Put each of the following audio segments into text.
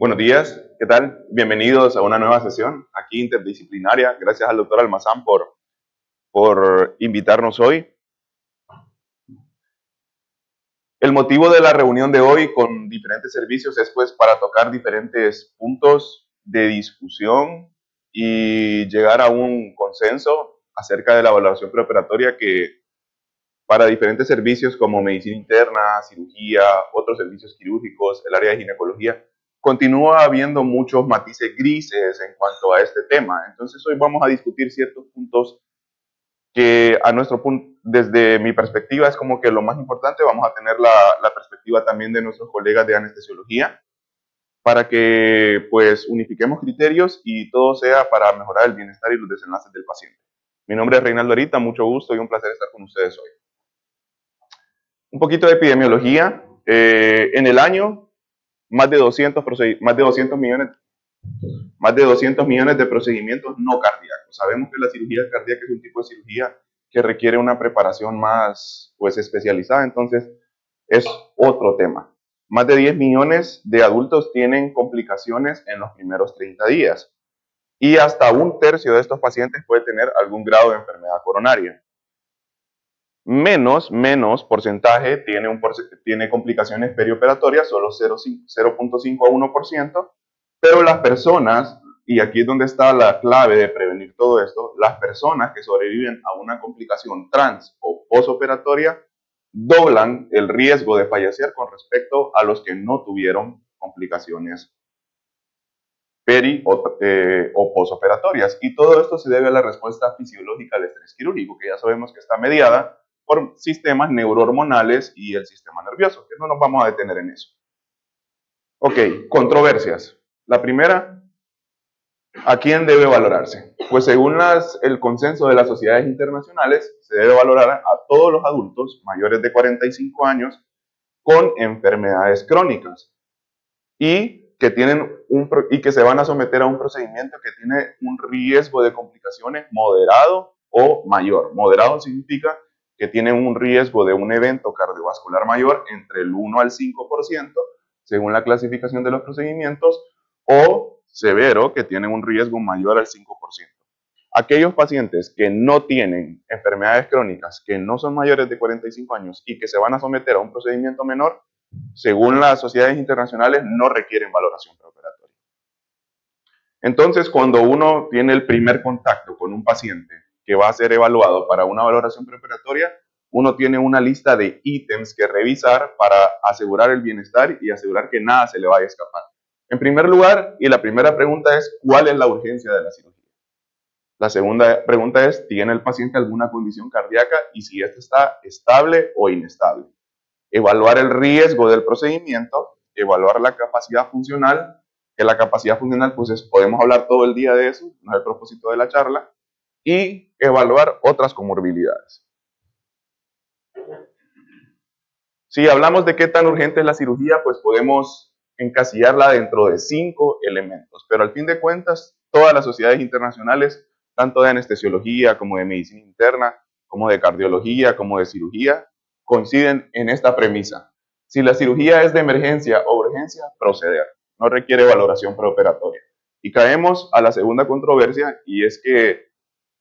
Buenos días, ¿qué tal? Bienvenidos a una nueva sesión aquí interdisciplinaria. Gracias al doctor Almazán por invitarnos hoy. El motivo de la reunión de hoy con diferentes servicios es pues para tocar diferentes puntos de discusión y llegar a un consenso acerca de la evaluación preoperatoria que para diferentes servicios como medicina interna, cirugía, otros servicios quirúrgicos, el área de ginecología, continúa habiendo muchos matices grises en cuanto a este tema. Entonces hoy vamos a discutir ciertos puntos que a nuestro punto, desde mi perspectiva, es como que lo más importante. Vamos a tener la perspectiva también de nuestros colegas de anestesiología para que pues unifiquemos criterios y todo sea para mejorar el bienestar y los desenlaces del paciente. Mi nombre es Reinaldo Arita, mucho gusto y un placer estar con ustedes hoy. Un poquito de epidemiología. En el año, más de 200 millones de procedimientos no cardíacos. Sabemos que la cirugía cardíaca es un tipo de cirugía que requiere una preparación más pues, especializada, entonces es otro tema. Más de 10 millones de adultos tienen complicaciones en los primeros 30 días y hasta un tercio de estos pacientes puede tener algún grado de enfermedad coronaria. Menos porcentaje tiene complicaciones perioperatorias, solo 0.5 a 1%, pero las personas, y aquí es donde está la clave de prevenir todo esto, las personas que sobreviven a una complicación trans o posoperatoria doblan el riesgo de fallecer con respecto a los que no tuvieron complicaciones peri o posoperatorias. Y todo esto se debe a la respuesta fisiológica al estrés quirúrgico, que ya sabemos que está mediada por sistemas neurohormonales y el sistema nervioso, que no nos vamos a detener en eso. Ok, controversias. La primera, ¿a quién debe valorarse? Pues según el consenso de las sociedades internacionales, se debe valorar a todos los adultos mayores de 45 años con enfermedades crónicas y que se van a someter a un procedimiento que tiene un riesgo de complicaciones moderado o mayor. Moderado significa que tiene un riesgo de un evento cardiovascular mayor entre el 1 al 5%, según la clasificación de los procedimientos, o severo, que tiene un riesgo mayor al 5%. Aquellos pacientes que no tienen enfermedades crónicas, que no son mayores de 45 años y que se van a someter a un procedimiento menor, según las sociedades internacionales, no requieren valoración preoperatoria. Entonces, cuando uno tiene el primer contacto con un paciente que va a ser evaluado para una valoración preoperatoria, uno tiene una lista de ítems que revisar para asegurar el bienestar y asegurar que nada se le vaya a escapar. En primer lugar, y la primera pregunta es, ¿cuál es la urgencia de la cirugía? La segunda pregunta es, ¿tiene el paciente alguna condición cardíaca? Y si esta está estable o inestable. Evaluar el riesgo del procedimiento, evaluar la capacidad funcional, que la capacidad funcional, pues podemos hablar todo el día de eso, no es el propósito de la charla, y evaluar otras comorbilidades. Si hablamos de qué tan urgente es la cirugía, pues podemos encasillarla dentro de 5 elementos, pero al fin de cuentas, todas las sociedades internacionales, tanto de anestesiología como de medicina interna, como de cardiología, como de cirugía, coinciden en esta premisa. Si la cirugía es de emergencia o urgencia, proceder. No requiere valoración preoperatoria. Y caemos a la segunda controversia, y es que,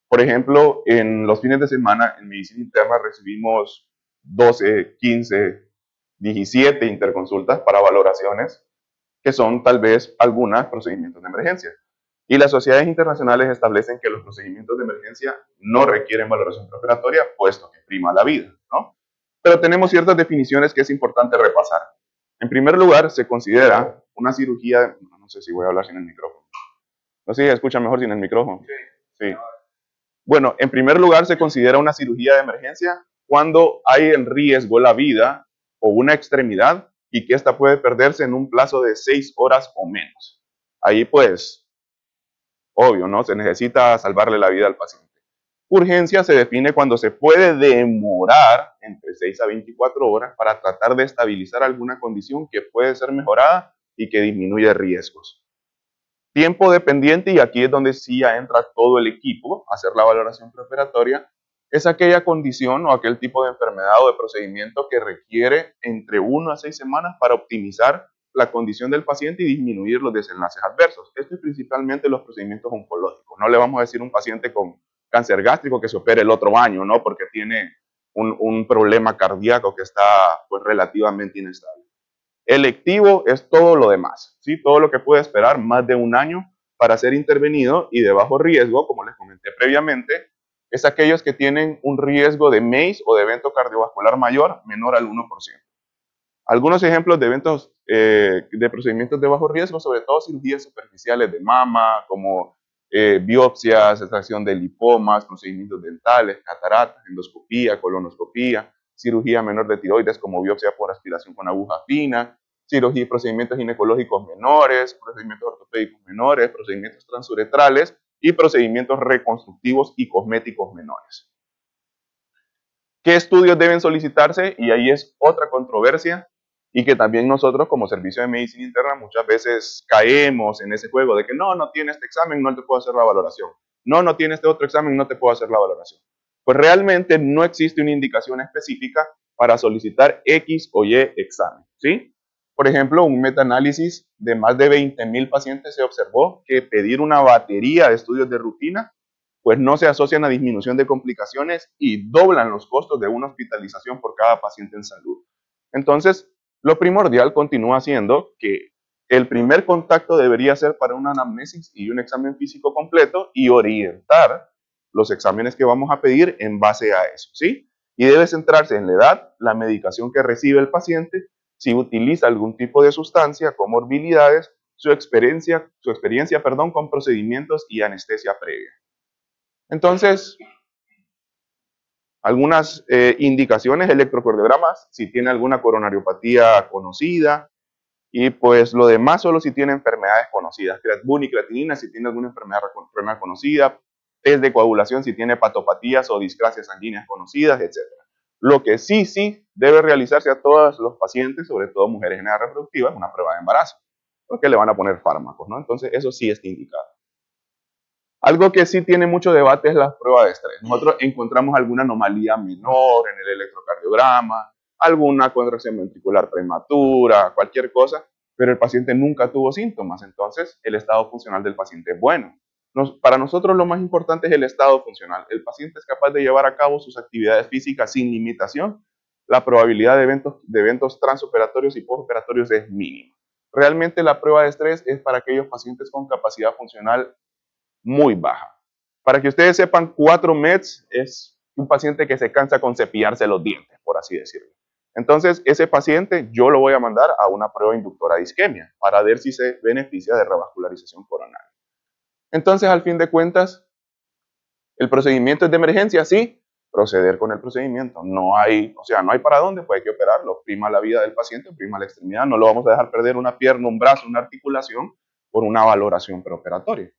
por ejemplo, en los fines de semana en medicina interna recibimos 12, 15, 17 interconsultas para valoraciones, que son tal vez algunos procedimientos de emergencia. Y las sociedades internacionales establecen que los procedimientos de emergencia no requieren valoración preoperatoria, puesto que prima la vida, ¿no? Pero tenemos ciertas definiciones que es importante repasar. En primer lugar, se considera una cirugía, no sé si voy a hablar sin el micrófono. No sé si escucha mejor sin el micrófono. Sí. Bueno, en primer lugar, se considera una cirugía de emergencia cuando hay en riesgo la vida o una extremidad y que ésta puede perderse en un plazo de 6 horas o menos. Ahí pues, obvio, ¿no? Se necesita salvarle la vida al paciente. Urgencia se define cuando se puede demorar entre 6 a 24 horas para tratar de estabilizar alguna condición que puede ser mejorada y que disminuye riesgos. Tiempo dependiente, y aquí es donde sí ya entra todo el equipo a hacer la valoración preoperatoria, es aquella condición o aquel tipo de enfermedad o de procedimiento que requiere entre 1 a 6 semanas para optimizar la condición del paciente y disminuir los desenlaces adversos. Esto es principalmente los procedimientos oncológicos. No le vamos a decir a un paciente con cáncer gástrico que se opere el otro año, ¿no? Porque tiene un problema cardíaco que está pues relativamente inestable. Electivo es todo lo demás, ¿sí? Todo lo que puede esperar más de un año para ser intervenido, y de bajo riesgo, como les comenté previamente, es aquellos que tienen un riesgo de MACE o de evento cardiovascular mayor menor al 1%. Algunos ejemplos de eventos de procedimientos de bajo riesgo, sobre todo cirugías superficiales de mama, como biopsias, extracción de lipomas, procedimientos dentales, cataratas, endoscopía, colonoscopía, cirugía menor de tiroides como biopsia por aspiración con aguja fina, cirugía y procedimientos ginecológicos menores, procedimientos ortopédicos menores, procedimientos transuretrales y procedimientos reconstructivos y cosméticos menores. ¿Qué estudios deben solicitarse? Y ahí es otra controversia, y que también nosotros como servicio de medicina interna muchas veces caemos en ese juego de que no tiene este examen, no te puedo hacer la valoración. No tiene este otro examen, no te puedo hacer la valoración. Pues realmente no existe una indicación específica para solicitar X o Y examen, ¿sí? Por ejemplo, un metaanálisis de más de 20,000 pacientes se observó que pedir una batería de estudios de rutina pues no se asocian a disminución de complicaciones y doblan los costos de una hospitalización por cada paciente en salud. Entonces, lo primordial continúa siendo que el primer contacto debería ser para una anamnesis y un examen físico completo y orientar los exámenes que vamos a pedir en base a eso, ¿sí? Y debe centrarse en la edad, la medicación que recibe el paciente, si utiliza algún tipo de sustancia, comorbilidades, su experiencia con procedimientos y anestesia previa. Entonces, algunas indicaciones, electrocardiogramas, si tiene alguna coronariopatía conocida, y pues lo demás solo si tiene enfermedades conocidas, bunicreatinina si tiene alguna enfermedad conocida, test de coagulación si tiene patopatías o discrasias sanguíneas conocidas, etc. Lo que sí debe realizarse a todos los pacientes, sobre todo mujeres en edad reproductiva, es una prueba de embarazo, porque le van a poner fármacos, ¿no? Entonces eso sí está indicado. Algo que sí tiene mucho debate es la prueba de estrés. Nosotros encontramos alguna anomalía menor en el electrocardiograma, alguna contracción ventricular prematura, cualquier cosa, pero el paciente nunca tuvo síntomas, entonces el estado funcional del paciente es bueno. Para nosotros lo más importante es el estado funcional. El paciente es capaz de llevar a cabo sus actividades físicas sin limitación. La probabilidad de eventos transoperatorios y postoperatorios es mínima. Realmente la prueba de estrés es para aquellos pacientes con capacidad funcional muy baja. Para que ustedes sepan, 4 METs es un paciente que se cansa con cepillarse los dientes, por así decirlo. Entonces, ese paciente yo lo voy a mandar a una prueba inductora de isquemia para ver si se beneficia de revascularización coronaria. Entonces, al fin de cuentas, el procedimiento es de emergencia, sí, proceder con el procedimiento. No hay para dónde, pues hay que operarlo. Prima la vida del paciente, prima la extremidad. No lo vamos a dejar perder una pierna, un brazo, una articulación por una valoración preoperatoria.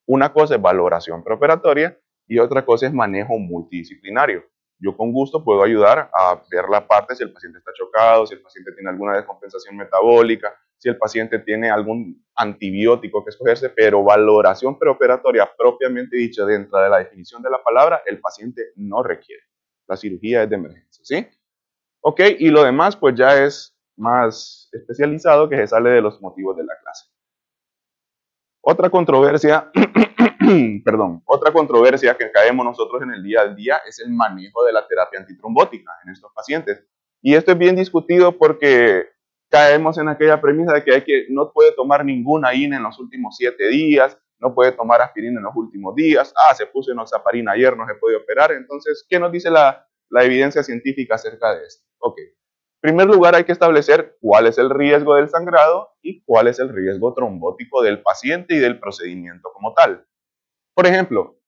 Una cosa es valoración preoperatoria y otra cosa es manejo multidisciplinario. Yo con gusto puedo ayudar a ver la parte si el paciente está chocado, si el paciente tiene alguna descompensación metabólica, si el paciente tiene algún antibiótico que escogerse, pero valoración preoperatoria propiamente dicha dentro de la definición de la palabra, el paciente no requiere. La cirugía es de emergencia, ¿sí? Ok, y lo demás pues ya es más especializado, que se sale de los motivos de la clase. Otra controversia, otra controversia que caemos nosotros en el día a día es el manejo de la terapia antitrombótica en estos pacientes. Y esto es bien discutido porque caemos en aquella premisa de que no puede tomar ninguna INE en los últimos 7 días, no puede tomar aspirina en los últimos días, se puso enoxaparina ayer, no se puede operar. Entonces, ¿qué nos dice la evidencia científica acerca de esto? Ok. En primer lugar, hay que establecer cuál es el riesgo del sangrado y cuál es el riesgo trombótico del paciente y del procedimiento como tal. Por ejemplo,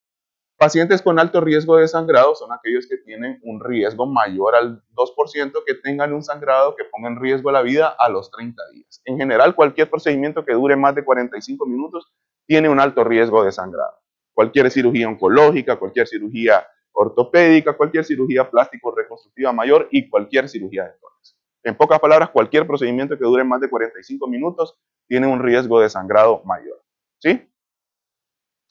pacientes con alto riesgo de sangrado son aquellos que tienen un riesgo mayor al 2%, que tengan un sangrado que ponga en riesgo la vida a los 30 días. En general, cualquier procedimiento que dure más de 45 minutos tiene un alto riesgo de sangrado. Cualquier cirugía oncológica, cualquier cirugía ortopédica, cualquier cirugía plástico-reconstructiva mayor y cualquier cirugía de tórax. En pocas palabras, cualquier procedimiento que dure más de 45 minutos tiene un riesgo de sangrado mayor, ¿sí?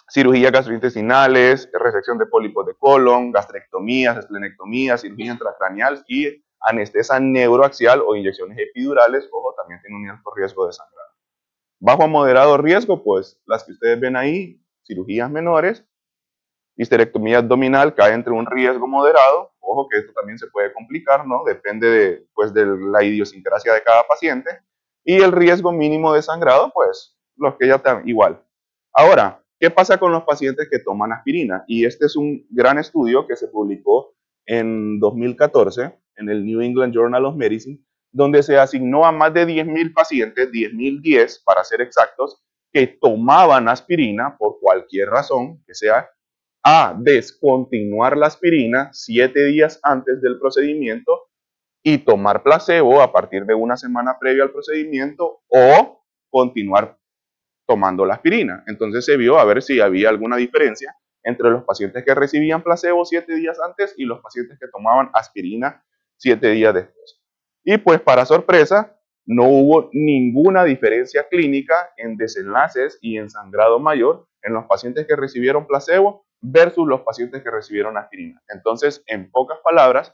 Cirugías gastrointestinales, resección de pólipos de colon, gastrectomías, esplenectomías, cirugía intracraneal y anestesia neuroaxial o inyecciones epidurales, ojo, también tiene un alto riesgo de sangrado. Bajo a moderado riesgo, pues las que ustedes ven ahí, cirugías menores, histerectomía abdominal cae entre un riesgo moderado, ojo que esto también se puede complicar, ¿no? Depende de, pues, de la idiosincrasia de cada paciente, y el riesgo mínimo de sangrado, pues los que ya están igual. Ahora, ¿qué pasa con los pacientes que toman aspirina? Y este es un gran estudio que se publicó en 2014 en el New England Journal of Medicine, donde se asignó a más de 10.000 pacientes, 10.010 para ser exactos, que tomaban aspirina por cualquier razón, que sea a descontinuar la aspirina 7 días antes del procedimiento y tomar placebo a partir de una semana previa al procedimiento o continuar tomando la aspirina. Entonces se vio a ver si había alguna diferencia entre los pacientes que recibían placebo 7 días antes y los pacientes que tomaban aspirina 7 días después. Y pues para sorpresa, no hubo ninguna diferencia clínica en desenlaces y en sangrado mayor en los pacientes que recibieron placebo versus los pacientes que recibieron aspirina. Entonces, en pocas palabras,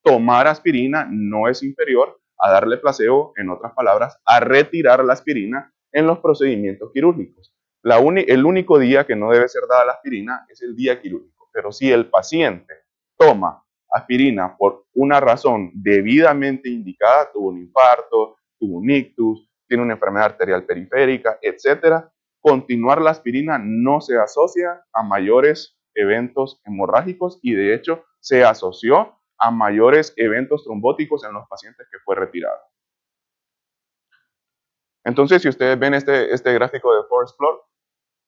tomar aspirina no es inferior a darle placebo, en otras palabras, a retirar la aspirina en los procedimientos quirúrgicos. El único día que no debe ser dada la aspirina es el día quirúrgico, pero si el paciente toma aspirina por una razón debidamente indicada, tuvo un infarto, tuvo un ictus, tiene una enfermedad arterial periférica, etcétera, continuar la aspirina no se asocia a mayores eventos hemorrágicos y de hecho se asoció a mayores eventos trombóticos en los pacientes que fue retirado. Entonces, si ustedes ven este gráfico de Forest Plot,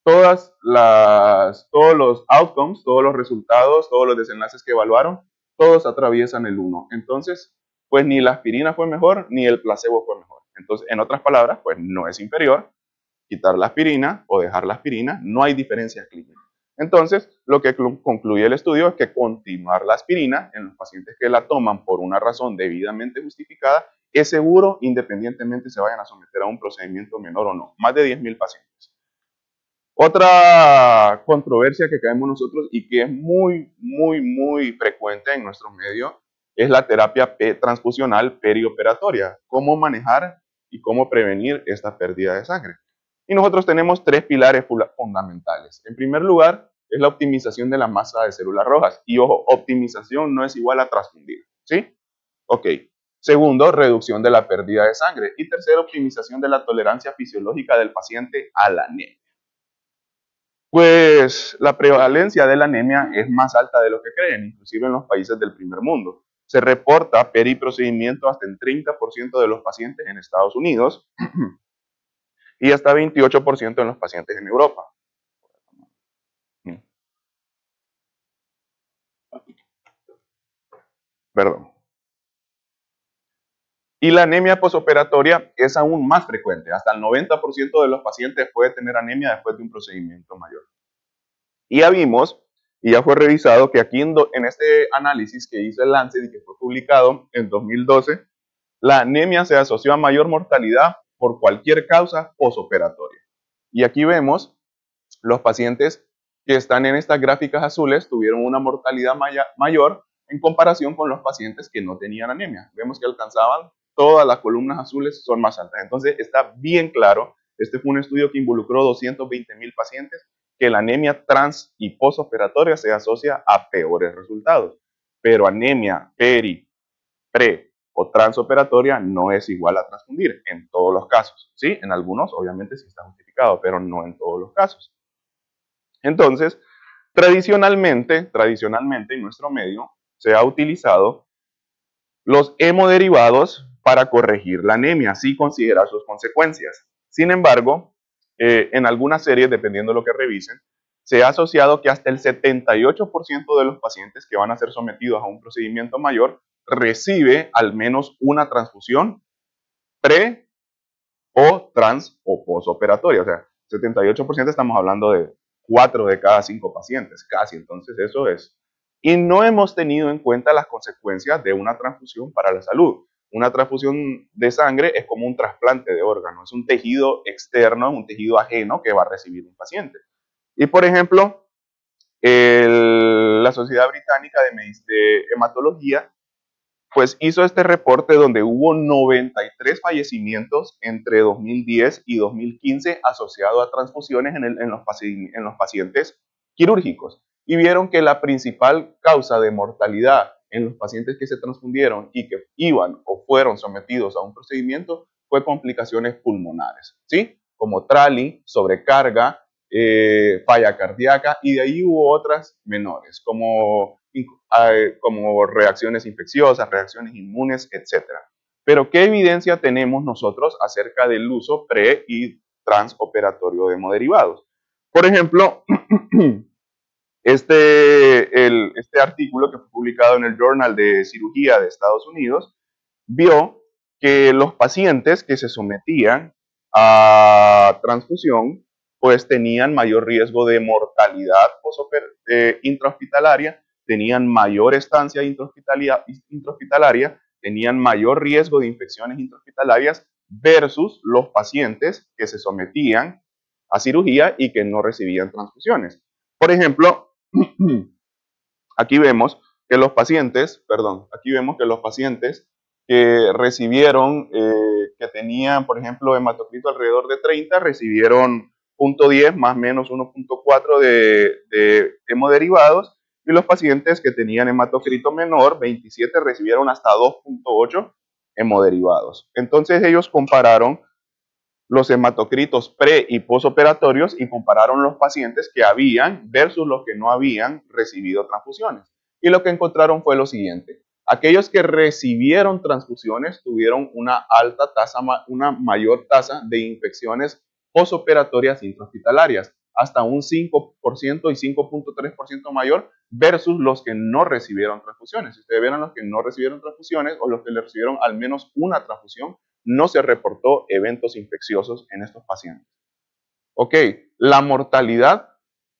todos los outcomes, todos los resultados, todos los desenlaces que evaluaron, todos atraviesan el 1. Entonces, pues ni la aspirina fue mejor, ni el placebo fue mejor. Entonces, en otras palabras, pues no es inferior quitar la aspirina o dejar la aspirina, no hay diferencia clínica. Entonces, lo que concluye el estudio es que continuar la aspirina en los pacientes que la toman por una razón debidamente justificada es seguro independientemente se vayan a someter a un procedimiento menor o no. Más de 10.000 pacientes. Otra controversia que caemos nosotros y que es muy frecuente en nuestro medio es la terapia transfusional perioperatoria. Cómo manejar y cómo prevenir esta pérdida de sangre. Y nosotros tenemos 3 pilares fundamentales. En primer lugar, es la optimización de la masa de células rojas. Y ojo, optimización no es igual a transfundir, ¿sí? Ok. Segundo, reducción de la pérdida de sangre. Y tercero, optimización de la tolerancia fisiológica del paciente a la anemia. Pues la prevalencia de la anemia es más alta de lo que creen, inclusive en los países del primer mundo. Se reporta periprocedimiento hasta el 30% de los pacientes en Estados Unidos y hasta 28% en los pacientes en Europa. Perdón. Y la anemia posoperatoria es aún más frecuente. Hasta el 90% de los pacientes puede tener anemia después de un procedimiento mayor. Y ya vimos, y ya fue revisado, que aquí en este análisis que hizo el Lancet y que fue publicado en 2012, la anemia se asoció a mayor mortalidad por cualquier causa posoperatoria. Y aquí vemos los pacientes que están en estas gráficas azules tuvieron una mortalidad mayor en comparación con los pacientes que no tenían anemia. Vemos que alcanzaban, todas las columnas azules son más altas. Entonces está bien claro, este fue un estudio que involucró 220.000 pacientes, que la anemia trans y posoperatoria se asocia a peores resultados. Pero anemia pre o transoperatoria no es igual a transfundir en todos los casos. ¿Sí? En algunos obviamente sí está justificado, pero no en todos los casos. Entonces, tradicionalmente en nuestro medio se ha utilizado los hemoderivados para corregir la anemia, sin considerar sus consecuencias. Sin embargo, en algunas series, dependiendo de lo que revisen, se ha asociado que hasta el 78% de los pacientes que van a ser sometidos a un procedimiento mayor recibe al menos una transfusión pre o trans o posoperatoria. O sea, 78% estamos hablando de 4 de cada 5 pacientes, casi. Entonces eso es. Y no hemos tenido en cuenta las consecuencias de una transfusión para la salud. Una transfusión de sangre es como un trasplante de órgano, es un tejido externo, un tejido ajeno que va a recibir un paciente. Y por ejemplo, la Sociedad Británica de Hematología pues hizo este reporte donde hubo 93 fallecimientos entre 2010 y 2015 asociados a transfusiones en los pacientes quirúrgicos. Y vieron que la principal causa de mortalidad en los pacientes que se transfundieron y que iban o fueron sometidos a un procedimiento fue complicaciones pulmonares, ¿sí? Como trali, sobrecarga, falla cardíaca, y de ahí hubo otras menores, como reacciones infecciosas, reacciones inmunes, etc. Pero ¿qué evidencia tenemos nosotros acerca del uso pre y transoperatorio de hemoderivados? Por ejemplo, este artículo que fue publicado en el Journal de Cirugía de Estados Unidos vio que los pacientes que se sometían a transfusión pues tenían mayor riesgo de mortalidad intrahospitalaria, tenían mayor estancia intrahospitalaria, tenían mayor riesgo de infecciones intrahospitalarias versus los pacientes que se sometían a cirugía y que no recibían transfusiones. Por ejemplo, aquí vemos que los pacientes que recibieron, que tenían, por ejemplo, hematocrito alrededor de 30, recibieron 0.10 más menos 1.4 de hemoderivados, y los pacientes que tenían hematocrito menor, 27, recibieron hasta 2.8 hemoderivados. Entonces ellos compararon los hematocritos pre y posoperatorios y compararon los pacientes que habían versus los que no habían recibido transfusiones. Y lo que encontraron fue lo siguiente: aquellos que recibieron transfusiones tuvieron una mayor tasa de infecciones posoperatorias intrahospitalarias, hasta un 5% y 5.3% mayor versus los que no recibieron transfusiones. Si ustedes vieron, los que no recibieron transfusiones o los que le recibieron al menos una transfusión, no se reportó eventos infecciosos en estos pacientes. Ok, la mortalidad,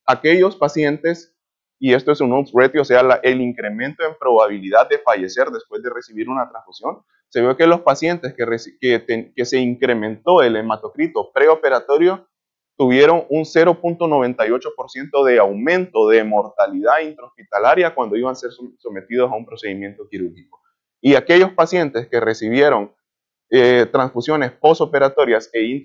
aquellos pacientes, y esto es un odds ratio, o sea, el incremento en probabilidad de fallecer después de recibir una transfusión, se vio que los pacientes que se incrementó el hematocrito preoperatorio tuvieron un 0.98% de aumento de mortalidad intrahospitalaria cuando iban a ser sometidos a un procedimiento quirúrgico. Y aquellos pacientes que recibieron transfusiones posoperatorias e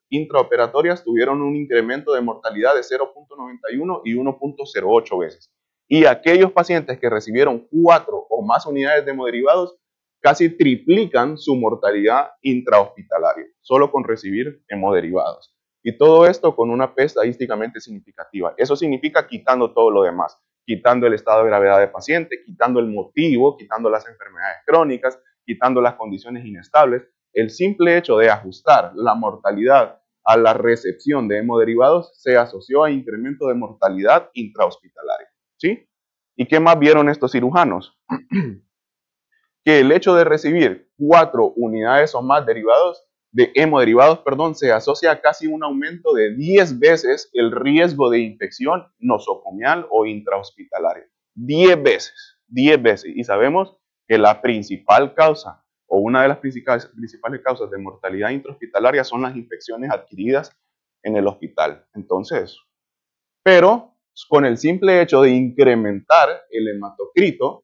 intraoperatorias tuvieron un incremento de mortalidad de 0.91 y 1.08 veces. Y aquellos pacientes que recibieron 4 o más unidades de hemoderivados casi triplican su mortalidad intrahospitalaria, solo con recibir hemoderivados. Y todo esto con una P estadísticamente significativa. Eso significa quitando todo lo demás, quitando el estado de gravedad del paciente, quitando el motivo, quitando las enfermedades crónicas, quitando las condiciones inestables. El simple hecho de ajustar la mortalidad a la recepción de hemoderivados se asoció a incremento de mortalidad intrahospitalaria, ¿sí? ¿Y qué más vieron estos cirujanos? Que el hecho de recibir 4 unidades o más hemoderivados, se asocia a casi un aumento de 10 veces el riesgo de infección nosocomial o intrahospitalaria. 10 veces, 10 veces. Y sabemos que la principal causa o una de las principales causas de mortalidad intrahospitalaria son las infecciones adquiridas en el hospital. Entonces, pero con el simple hecho de incrementar el hematocrito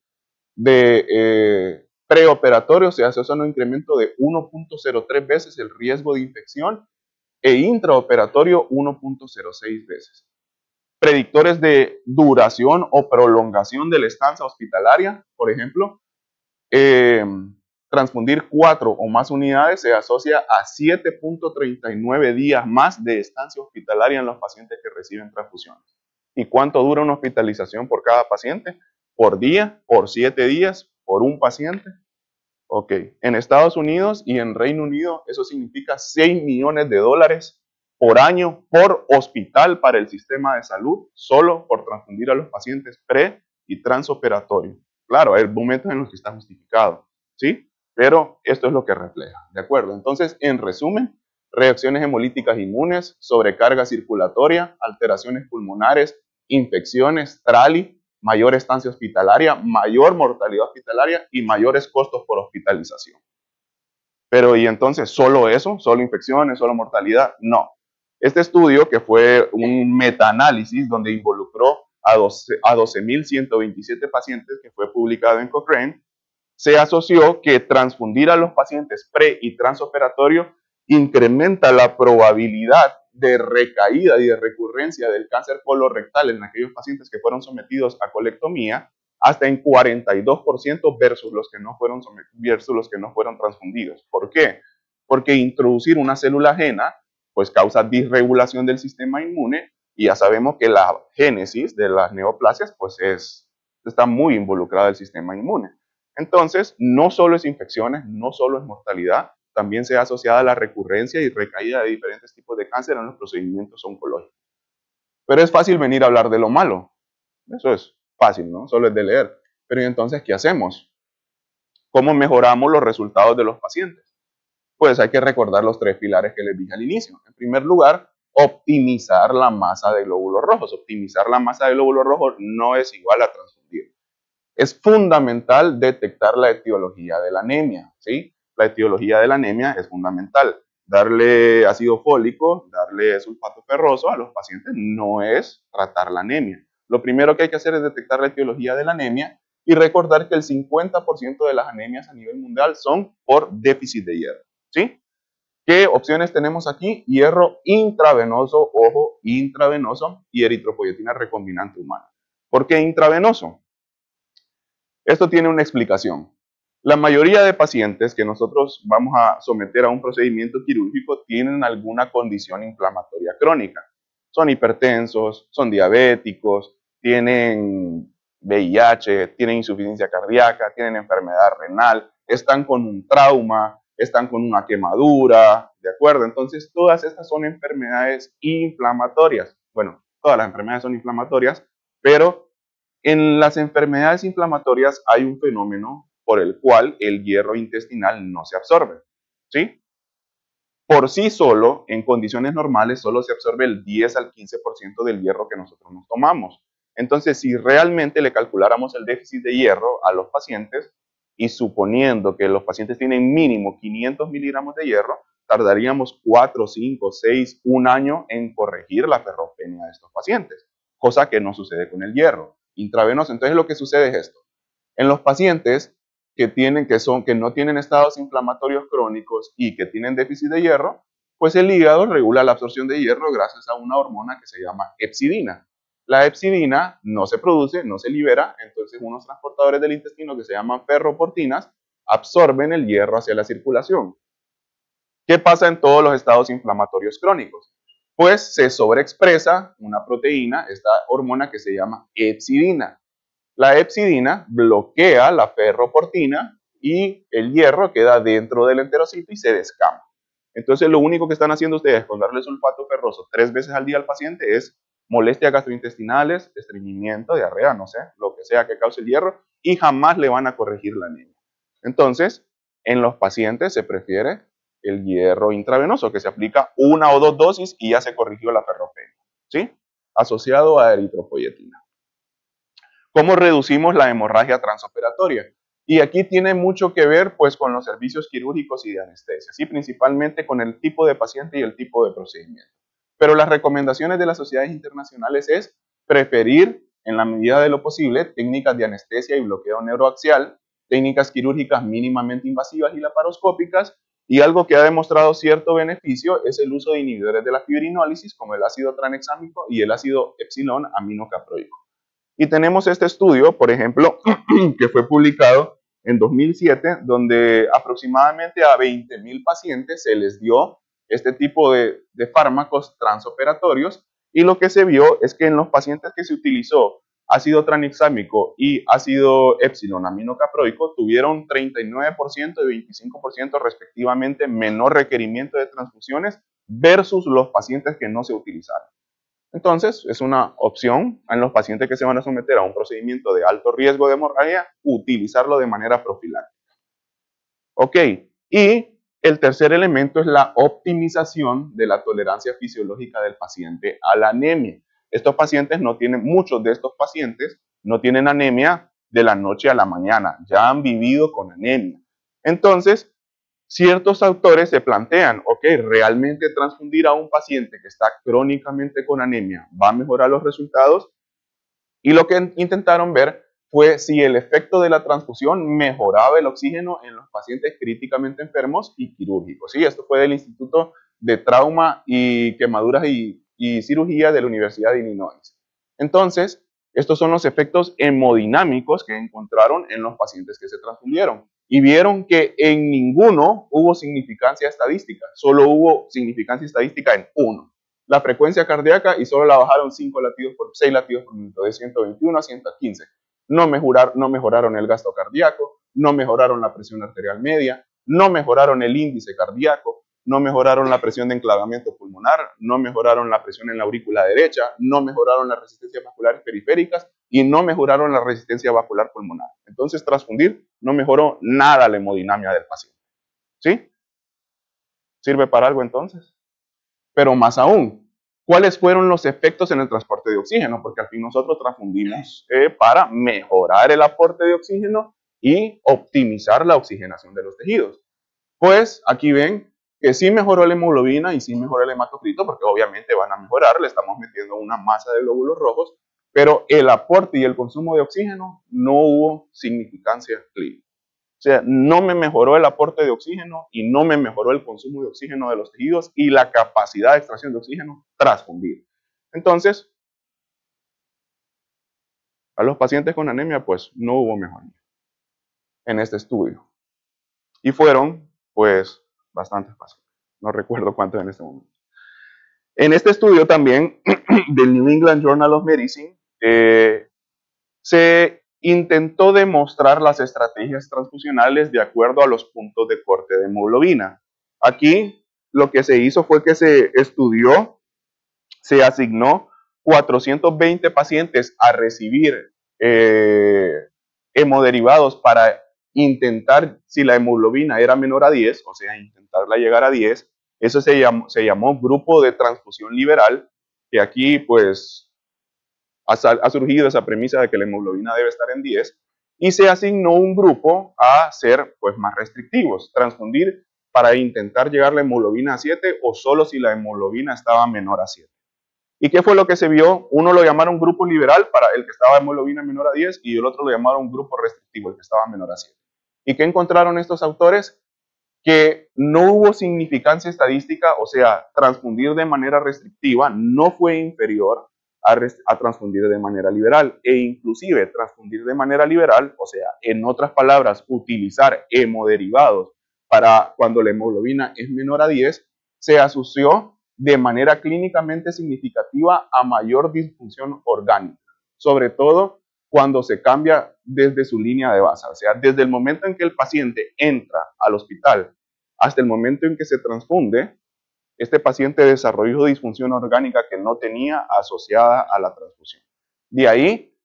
preoperatorio se asocia a un incremento de 1.03 veces el riesgo de infección e intraoperatorio 1.06 veces. Predictores de duración o prolongación de la estancia hospitalaria, por ejemplo, transfundir 4 o más unidades se asocia a 7.39 días más de estancia hospitalaria en los pacientes que reciben transfusiones. ¿Y cuánto dura una hospitalización por cada paciente? Por día, por 7 días, por un paciente. Ok, en Estados Unidos y en Reino Unido eso significa $6 millones por año por hospital para el sistema de salud, solo por transfundir a los pacientes pre y transoperatorio. Claro, hay momentos en los que está justificado, ¿sí? Pero esto es lo que refleja, ¿de acuerdo? Entonces, en resumen, reacciones hemolíticas inmunes, sobrecarga circulatoria, alteraciones pulmonares, infecciones, trali, mayor estancia hospitalaria, mayor mortalidad hospitalaria y mayores costos por hospitalización. Pero, ¿y entonces solo eso? ¿Solo infecciones? ¿Solo mortalidad? No. Este estudio, que fue un metaanálisis donde involucró a 12.127 pacientes, que fue publicado en Cochrane, se asoció que transfundir a los pacientes pre y transoperatorio incrementa la probabilidad de recaída y de recurrencia del cáncer colorectal en aquellos pacientes que fueron sometidos a colectomía hasta en 42% versus los que no fueron transfundidos. ¿Por qué? Porque introducir una célula ajena pues causa disregulación del sistema inmune y ya sabemos que la génesis de las neoplasias pues está muy involucrada el sistema inmune. Entonces, no solo es infecciones, no solo es mortalidad, también se ha asociado a la recurrencia y recaída de diferentes tipos de cáncer en los procedimientos oncológicos. Pero es fácil venir a hablar de lo malo. Eso es fácil, ¿no? Solo es de leer. Pero entonces, ¿qué hacemos? ¿Cómo mejoramos los resultados de los pacientes? Pues hay que recordar los 3 pilares que les dije al inicio. En primer lugar, optimizar la masa de glóbulos rojos. Optimizar la masa de glóbulos rojos no es igual a transfundir. Es fundamental detectar la etiología de la anemia, ¿sí? La etiología de la anemia es fundamental. Darle ácido fólico, darle sulfato ferroso a los pacientes no es tratar la anemia. Lo primero que hay que hacer es detectar la etiología de la anemia y recordar que el 50% de las anemias a nivel mundial son por déficit de hierro, ¿sí? ¿Qué opciones tenemos aquí? Hierro intravenoso, ojo, intravenoso y eritropoyetina recombinante humana. ¿Por qué intravenoso? Esto tiene una explicación. La mayoría de pacientes que nosotros vamos a someter a un procedimiento quirúrgico tienen alguna condición inflamatoria crónica. Son hipertensos, son diabéticos, tienen VIH, tienen insuficiencia cardíaca, tienen enfermedad renal, están con un trauma, están con una quemadura, ¿de acuerdo? Entonces, todas estas son enfermedades inflamatorias. Bueno, todas las enfermedades son inflamatorias, pero en las enfermedades inflamatorias hay un fenómeno por el cual el hierro intestinal no se absorbe, ¿sí? Por sí solo, en condiciones normales, solo se absorbe el 10 al 15% del hierro que nosotros nos tomamos. Entonces, si realmente le calculáramos el déficit de hierro a los pacientes, y suponiendo que los pacientes tienen mínimo 500 miligramos de hierro, tardaríamos 4, 5, 6, un año en corregir la ferropenia de estos pacientes, cosa que no sucede con el hierro intravenoso. Entonces, lo que sucede es esto. En los pacientes que no tienen estados inflamatorios crónicos y que tienen déficit de hierro, pues el hígado regula la absorción de hierro gracias a una hormona que se llama hepcidina. La hepcidina no se produce, no se libera, entonces unos transportadores del intestino que se llaman ferroportinas absorben el hierro hacia la circulación. ¿Qué pasa en todos los estados inflamatorios crónicos? Pues se sobreexpresa una proteína, esta hormona que se llama hepcidina. La hepcidina bloquea la ferroportina y el hierro queda dentro del enterocito y se descama. Entonces, lo único que están haciendo ustedes con darle sulfato ferroso 3 veces al día al paciente es molestias gastrointestinales, estreñimiento, diarrea, no sé, lo que sea que cause el hierro, y jamás le van a corregir la anemia. Entonces, en los pacientes se prefiere el hierro intravenoso, que se aplica 1 o 2 dosis y ya se corrigió la ferropenia, ¿sí? Asociado a eritropoyetina. ¿Cómo reducimos la hemorragia transoperatoria? Y aquí tiene mucho que ver pues con los servicios quirúrgicos y de anestesia, ¿sí? Principalmente con el tipo de paciente y el tipo de procedimiento. Pero las recomendaciones de las sociedades internacionales es preferir, en la medida de lo posible, técnicas de anestesia y bloqueo neuroaxial, técnicas quirúrgicas mínimamente invasivas y laparoscópicas, y algo que ha demostrado cierto beneficio es el uso de inhibidores de la fibrinólisis como el ácido tranexámico y el ácido epsilón aminocaproico. Y tenemos este estudio, por ejemplo, que fue publicado en 2007, donde aproximadamente a 20,000 pacientes se les dio este tipo de fármacos transoperatorios, y lo que se vio es que en los pacientes que se utilizó ácido tranexámico y ácido epsilon aminocaproico tuvieron 39% y 25% respectivamente menor requerimiento de transfusiones versus los pacientes que no se utilizaron. Entonces, es una opción en los pacientes que se van a someter a un procedimiento de alto riesgo de hemorragia, utilizarlo de manera profiláctica. Ok, y el tercer elemento es la optimización de la tolerancia fisiológica del paciente a la anemia. Muchos de estos pacientes no tienen anemia de la noche a la mañana, ya han vivido con anemia. Entonces, ciertos autores se plantean, ok, ¿realmente transfundir a un paciente que está crónicamente con anemia va a mejorar los resultados? Y lo que intentaron ver fue si el efecto de la transfusión mejoraba el oxígeno en los pacientes críticamente enfermos y quirúrgicos. ¿Sí? Esto fue del Instituto de Trauma y Quemaduras y Cirugía de la Universidad de Illinois. Entonces, estos son los efectos hemodinámicos que encontraron en los pacientes que se transfundieron. Y vieron que en ninguno hubo significancia estadística, solo hubo significancia estadística en uno. La frecuencia cardíaca, y solo la bajaron 6 latidos por minuto, de 121 a 115. No mejoraron el gasto cardíaco, no mejoraron la presión arterial media, no mejoraron el índice cardíaco, no mejoraron la presión de enclavamiento pulmonar, no mejoraron la presión en la aurícula derecha, no mejoraron las resistencias vasculares periféricas y no mejoraron la resistencia vascular pulmonar. Entonces, transfundir no mejoró nada la hemodinamia del paciente. ¿Sí? ¿Sirve para algo entonces? Pero más aún, ¿cuáles fueron los efectos en el transporte de oxígeno? Porque al fin nosotros transfundimos para mejorar el aporte de oxígeno y optimizar la oxigenación de los tejidos. Pues aquí ven que sí mejoró la hemoglobina y sí mejoró el hematocrito, porque obviamente van a mejorar, le estamos metiendo una masa de glóbulos rojos, pero el aporte y el consumo de oxígeno no hubo significancia clínica. O sea, no me mejoró el aporte de oxígeno y no me mejoró el consumo de oxígeno de los tejidos y la capacidad de extracción de oxígeno tras fundir. Entonces, a los pacientes con anemia, pues no hubo mejoría en este estudio. Y fueron, pues, bastantes pacientes. No recuerdo cuántos en este momento. En este estudio también del New England Journal of Medicine, se intentó demostrar las estrategias transfusionales de acuerdo a los puntos de corte de hemoglobina. Aquí lo que se hizo fue que se estudió, se asignó 420 pacientes a recibir hemoderivados para intentar si la hemoglobina era menor a 10, o sea, intentarla llegar a 10. Eso se llamó grupo de transfusión liberal, que aquí pues ha surgido esa premisa de que la hemoglobina debe estar en 10 y se asignó un grupo a ser pues más restrictivos, transfundir para intentar llegar la hemoglobina a 7 o solo si la hemoglobina estaba menor a 7. ¿Y qué fue lo que se vio? Uno lo llamaron grupo liberal para el que estaba hemoglobina menor a 10 y el otro lo llamaron grupo restrictivo, el que estaba menor a 7. ¿Y qué encontraron estos autores? Que no hubo significancia estadística, o sea, transfundir de manera restrictiva no fue inferior a transfundir de manera liberal, e inclusive transfundir de manera liberal, o sea, en otras palabras, utilizar hemoderivados para cuando la hemoglobina es menor a 10, se asoció de manera clínicamente significativa a mayor disfunción orgánica, sobre todo cuando se cambia desde su línea de base, o sea, desde el momento en que el paciente entra al hospital hasta el momento en que se transfunde, este paciente desarrolló disfunción orgánica que no tenía asociada a la transfusión. De ahí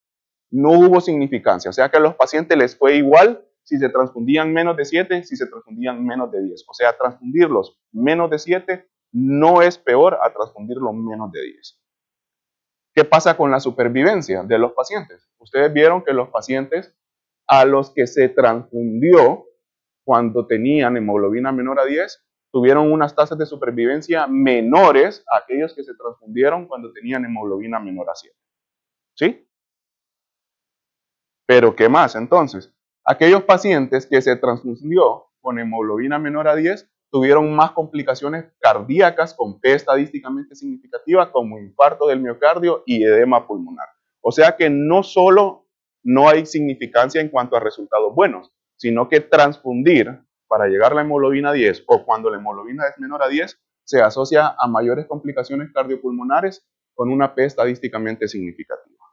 no hubo significancia, o sea que a los pacientes les fue igual si se transfundían menos de 7, si se transfundían menos de 10. O sea, transfundirlos menos de 7 no es peor a transfundirlos menos de 10. ¿Qué pasa con la supervivencia de los pacientes? Ustedes vieron que los pacientes a los que se transfundió cuando tenían hemoglobina menor a 10, tuvieron unas tasas de supervivencia menores a aquellos que se transfundieron cuando tenían hemoglobina menor a 7. ¿Sí? Pero ¿qué más entonces? Aquellos pacientes que se transfundió con hemoglobina menor a 10 tuvieron más complicaciones cardíacas con P estadísticamente significativa como infarto del miocardio y edema pulmonar. O sea que no solo no hay significancia en cuanto a resultados buenos, sino que transfundir para llegar a la hemoglobina 10 o cuando la hemoglobina es menor a 10 se asocia a mayores complicaciones cardiopulmonares con una P estadísticamente significativa.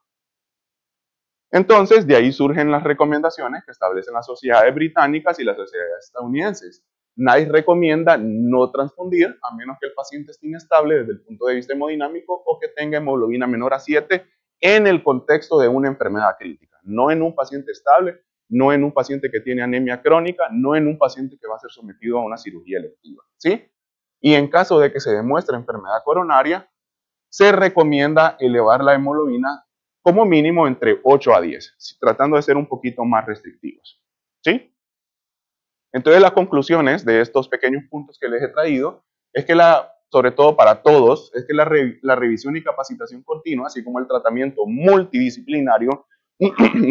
Entonces, de ahí surgen las recomendaciones que establecen las sociedades británicas y las sociedades estadounidenses. NICE recomienda no transfundir a menos que el paciente esté inestable desde el punto de vista hemodinámico o que tenga hemoglobina menor a 7 en el contexto de una enfermedad crítica, no en un paciente estable, no en un paciente que tiene anemia crónica, no en un paciente que va a ser sometido a una cirugía electiva, ¿sí? Y en caso de que se demuestre enfermedad coronaria, se recomienda elevar la hemoglobina como mínimo entre 8 a 10, tratando de ser un poquito más restrictivos, ¿sí? Entonces las conclusiones de estos pequeños puntos que les he traído es que sobre todo para todos, es que la revisión y capacitación continua, así como el tratamiento multidisciplinario,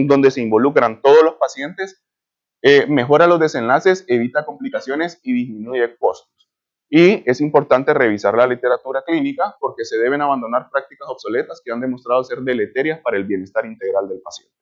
donde se involucran todos los pacientes, mejora los desenlaces, evita complicaciones y disminuye costos. Y es importante revisar la literatura clínica porque se deben abandonar prácticas obsoletas que han demostrado ser deleterias para el bienestar integral del paciente.